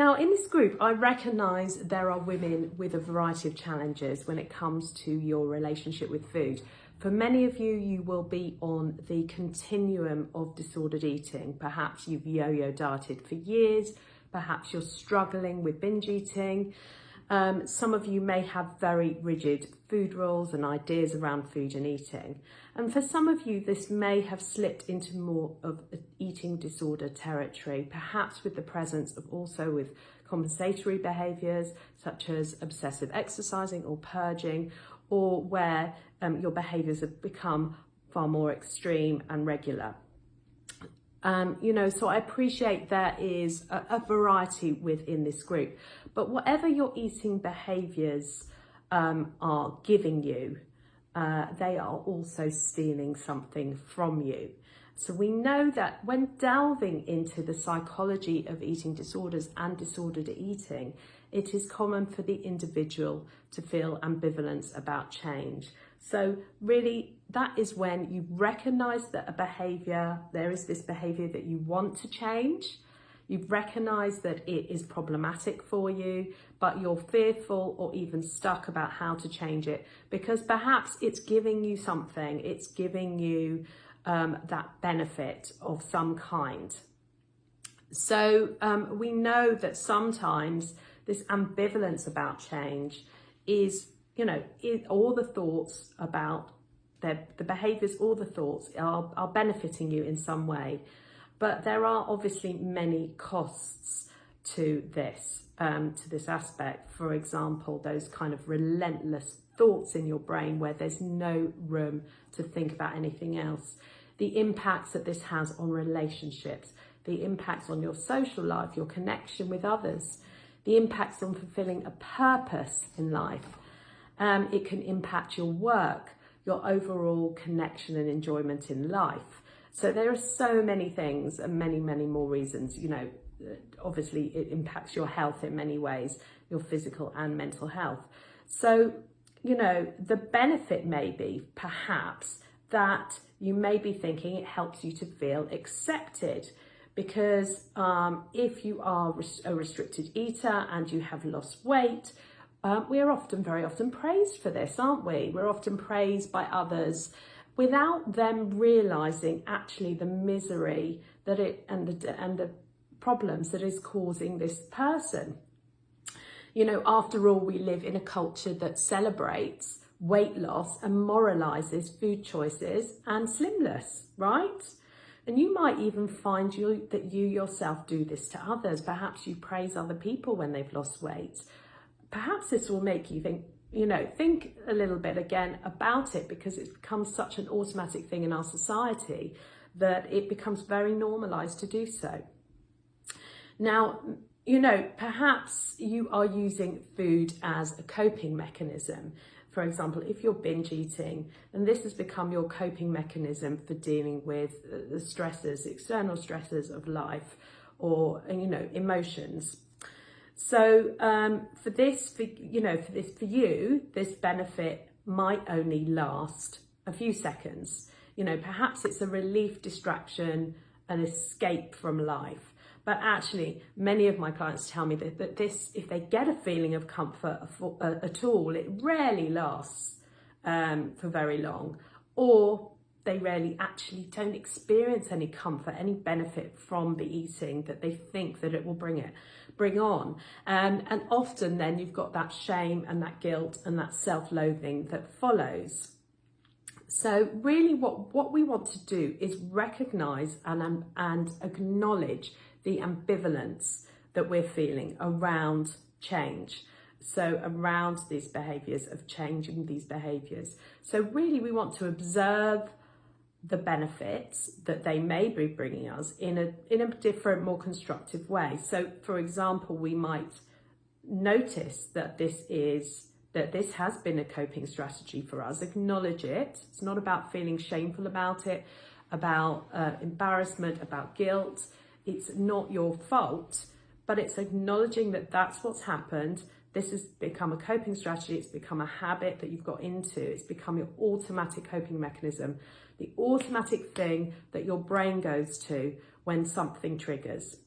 Now, in this group, I recognise there are women with a variety of challenges when it comes to your relationship with food. For many of you, you will be on the continuum of disordered eating. Perhaps you've yo-yo dieted for years. Perhaps you're struggling with binge eating. Some of you may have very rigid food rules and ideas around food and eating. And for some of you, this may have slipped into more of eating disorder territory, perhaps with the presence of also with compensatory behaviours such as obsessive exercising or purging, or where your behaviours have become far more extreme and regular. So I appreciate there is a variety within this group, but whatever your eating behaviours are giving you, they are also stealing something from you. So we know that when delving into the psychology of eating disorders and disordered eating, it is common for the individual to feel ambivalence about change. So really, that is when you recognise that a behaviour, there is this behaviour that you want to change. You've recognised that it is problematic for you, but you're fearful or even stuck about how to change it because perhaps it's giving you something, it's giving you that benefit of some kind. So we know that sometimes this ambivalence about change is, all the thoughts about the behaviours, all the thoughts are benefiting you in some way. But there are obviously many costs to this aspect. For example, those kind of relentless thoughts in your brain where there's no room to think about anything else. The impacts that this has on relationships, the impacts on your social life, your connection with others, the impacts on fulfilling a purpose in life. It can impact your work, your overall connection and enjoyment in life. So there are so many things and many, many more reasons. Obviously it impacts your health in many ways, your physical and mental health. So, the benefit may be perhaps that you may be thinking it helps you to feel accepted because if you are a restricted eater and you have lost weight, we are very often praised for this, aren't we? We're often praised by others without them realising actually the misery that and the problems that is causing this person. After all, we live in a culture that celebrates weight loss and moralises food choices and slimness, right? And you might even find that you yourself do this to others. Perhaps you praise other people when they've lost weight. Perhaps this will make you think a little bit again about it because it's become such an automatic thing in our society that it becomes very normalised to do so. Now, perhaps you are using food as a coping mechanism. For example, if you're binge eating, and this has become your coping mechanism for dealing with the stresses, external stresses of life or, emotions. So for you, this benefit might only last a few seconds. Perhaps it's a relief, distraction, an escape from life. But actually, many of my clients tell me that this, if they get a feeling of comfort at all, it rarely lasts for very long, or they rarely actually don't experience any comfort, any benefit from the eating that they think that it will bring on. And often then you've got that shame and that guilt and that self-loathing that follows. So really what we want to do is recognise and acknowledge the ambivalence that we're feeling around change. So around these behaviours, of changing these behaviours. So really we want to observe the benefits that they may be bringing us in a different, more constructive way. So for example, we might notice that this has been a coping strategy for us, acknowledge it. It's not about feeling shameful about it, about embarrassment, about guilt. It's not your fault, but it's acknowledging that that's what's happened. This has become a coping strategy. It's become a habit that you've got into. It's become your automatic coping mechanism, the automatic thing that your brain goes to when something triggers.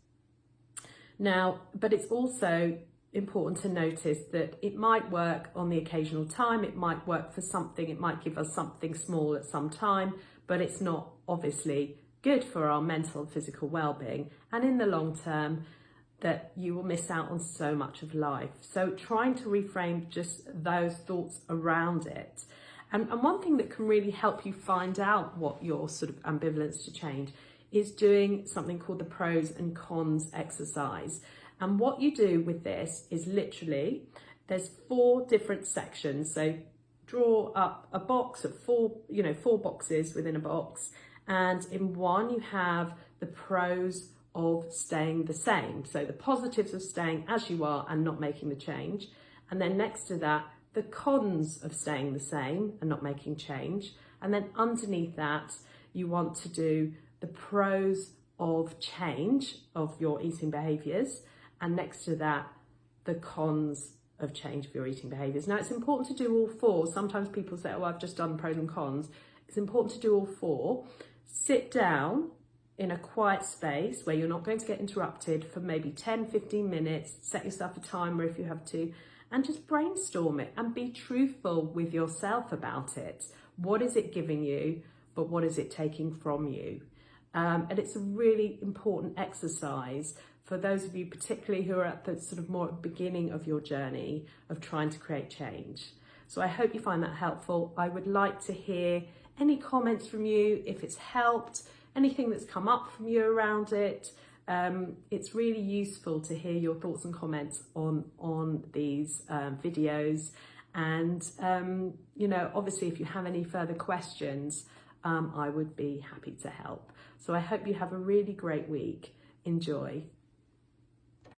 Now, but it's also important to notice that it might work on the occasional time, it might work for something, it might give us something small at some time, but it's not obviously good for our mental and physical well-being, and in the long term that you will miss out on so much of life. So trying to reframe just those thoughts around it. And one thing that can really help you find out what your sort of ambivalence to change is doing something called the pros and cons exercise. And what you do with this is literally, there's 4 different sections. So draw up a box of 4 boxes within a box. And in one you have the pros of staying the same. So the positives of staying as you are and not making the change. And then next to that, the cons of staying the same and not making change. And then underneath that, you want to do the pros of change of your eating behaviours. And next to that, the cons of change of your eating behaviours. Now, it's important to do all 4. Sometimes people say, oh, I've just done pros and cons. It's important to do all 4. Sit down in a quiet space where you're not going to get interrupted for maybe 10-15 minutes. Set yourself a timer if you have to, and just brainstorm it and be truthful with yourself about it. What is it giving you, but what is it taking from you? And it's a really important exercise for those of you particularly who are at the sort of more beginning of your journey of trying to create change. So I hope you find that helpful. I would like to hear any comments from you, if it's helped, anything that's come up from you around it. It's really useful to hear your thoughts and comments on these videos. And, obviously if you have any further questions, I would be happy to help. So I hope you have a really great week. Enjoy.